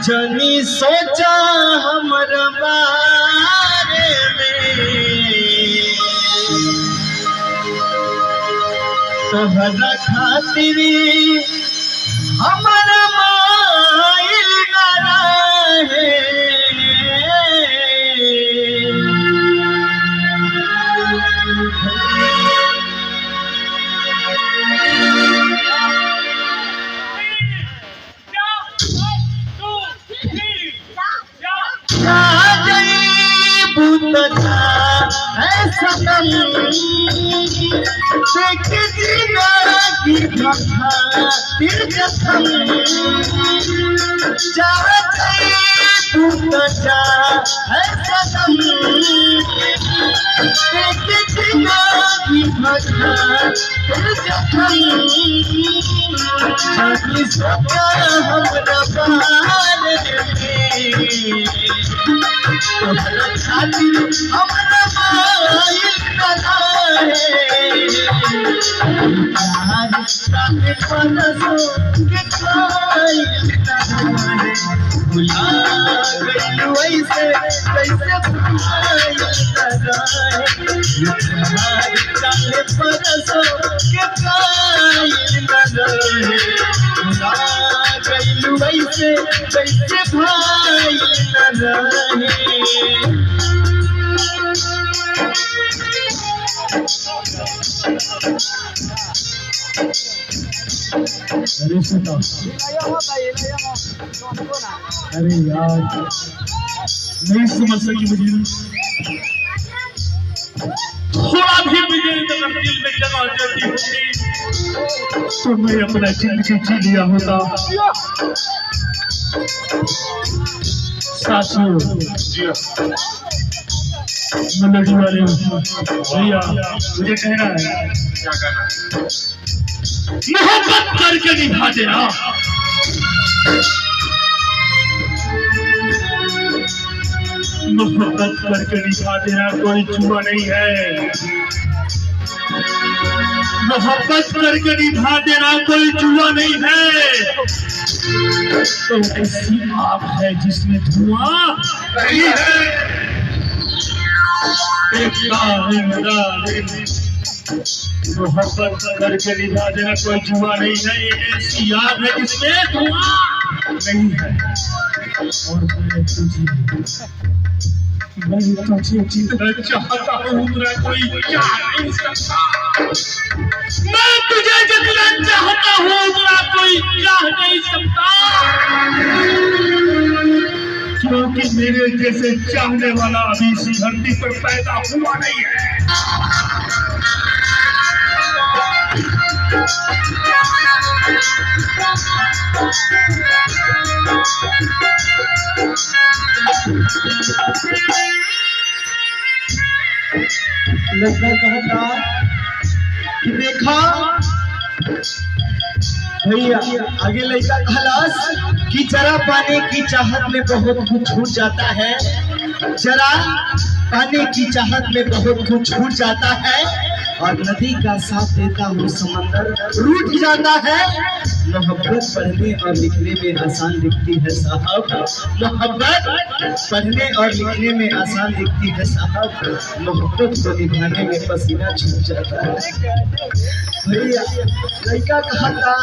जनी सोचा हमरा बारे में, तोहरा खातिर हमरा माइल ना रहे। सनम देख जीना की खातिर जखम चाहते तू तो जा है सनम देख जीना की खातिर जखम जानी सोचा हमरा बारे में, तोहरा खातिर हमरा माइल ना रहे। प्यार साथे परसो के खाइल ना रहे। भुला गइलू ऐसे कैसे भुलाइल ना रहे। प्यार साथे परसो के खाइल ना रहे। भुला गइलू ऐसे कैसे भुलाइल ना रहे। अरे सुनो, अरे यार नहीं समझ सकी मुझे, थोड़ा भी मुझे अगर दिल में जगह देती होती तो मैं अपना जिंदगी जी लिया होता। साथियों, मेलोडी वाले भैया मुझे कहना है, क्या कहना है? मोहब्बत करके निभा देना, मोहब्बत करके निभा देना कोई जुआ नहीं है। मोहब्बत करके निभा देना कोई जुआ नहीं है। तो ऐसी आग है जिसमें धुआं नहीं है। मोहब्बत करके निभा देना कोई जुआ नहीं है। ऐसी आग है जिसमें धुआं नहीं है। और मैं तुझे जितना चाहता हूँ उतना कोई चाह नहीं सकता। मैं तुझे जितना चाहता हूँ उतना कोई चाह नहीं सकता, क्योंकि मेरे जैसे चाहने वाला अभी इस धरती पर पैदा हुआ नहीं है। लड़का कहता कि देखा भैया, आगे लड़का खलास कि जरा पाने की चाहत में बहुत कुछ छूट जाता है। जरा पाने की चाहत में बहुत कुछ छूट जाता है और नदी का साथ देता हूँ समंदर रूठ जाता है। मोहब्बत पढ़ने और लिखने में आसान दिखती है साहब। मोहब्बत पढ़ने और लिखने में आसान दिखती है साहब। मोहब्बत को निभाने में पसीना छूट जाता है। भैया लड़का कहा था,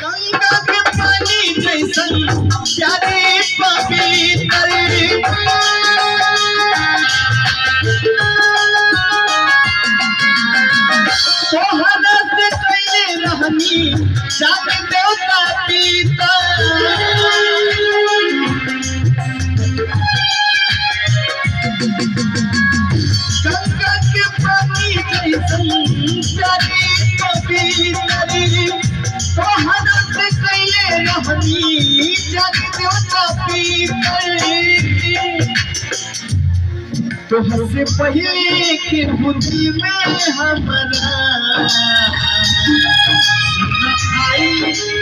गंगा के पानी जैसन प्यारे पवित्र, तोहरा से कैले रहनी जात देवता पीता। गंगा के पानी जैसन प्यारे पवित्र, तोहरा से कैले रहनी जात देवता पीता। तोहर से पहले के बुद्धि में हमारा आई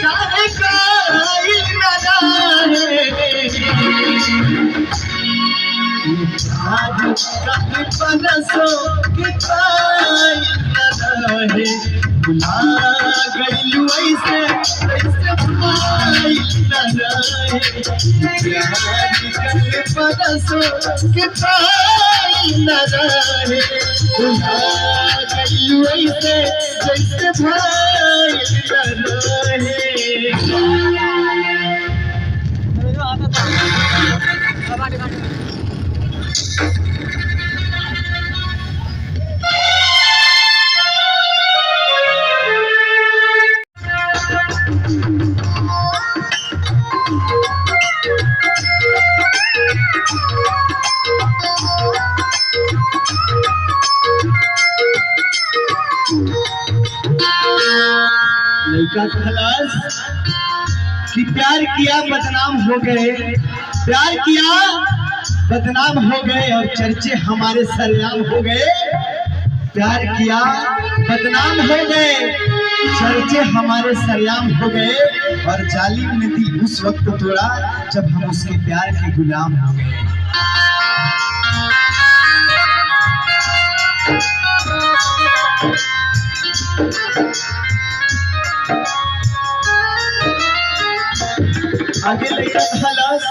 चाहे काई ना रहे। आज कहीं परसों के काई ना रहे। भुला गइलू ऐसे ऐसे भाई न रहे प्यार के परसों के पाई न रहे भुला गइलू ऐसे जैसे भाई न रहे। लड़का खलास कि प्यार किया बदनाम हो गए, प्यार किया बदनाम हो गए और चर्चे हमारे सरेआम हो गए। प्यार किया बदनाम हो गए, चर्चे हमारे सरेआम हो गए और जालिम ने दिल उस वक्त तोड़ा जब हम उसके प्यार के गुलाम हो गए। आगे लेकर हालात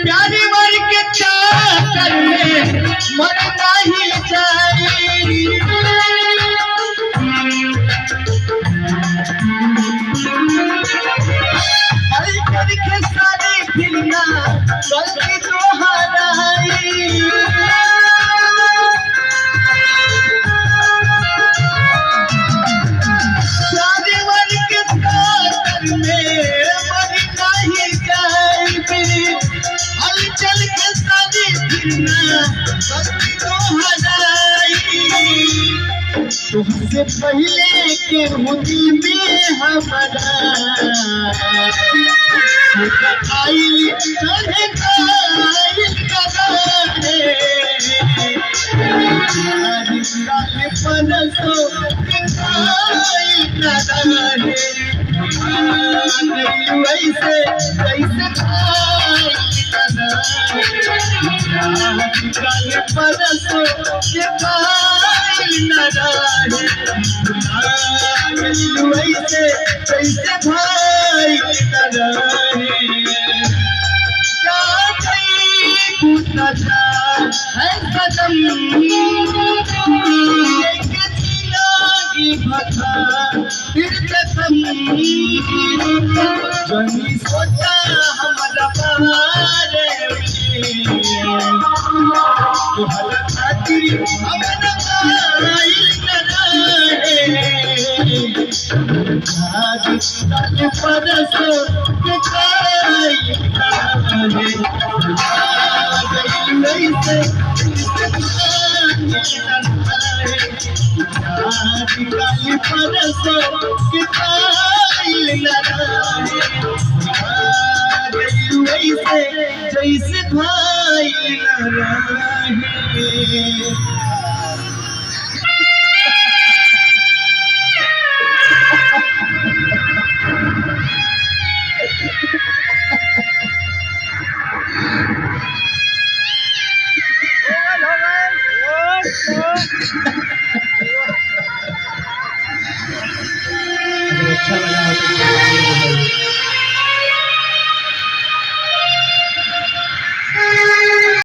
प्यारी मर के चाकर में मरना ही चाहिए। हर करके सारी फिरना गलती तो हराई। तुमसे पहले के हुदी में हमारा आइल चढ़े ऐसे परसों के ऐसे कैसे भाई न रहे पूछना है कदम फिर कसम जनी सोचा हमारा बारे खातिर हमारा परसों जैसे भाई न रहे। अच्छा लगा।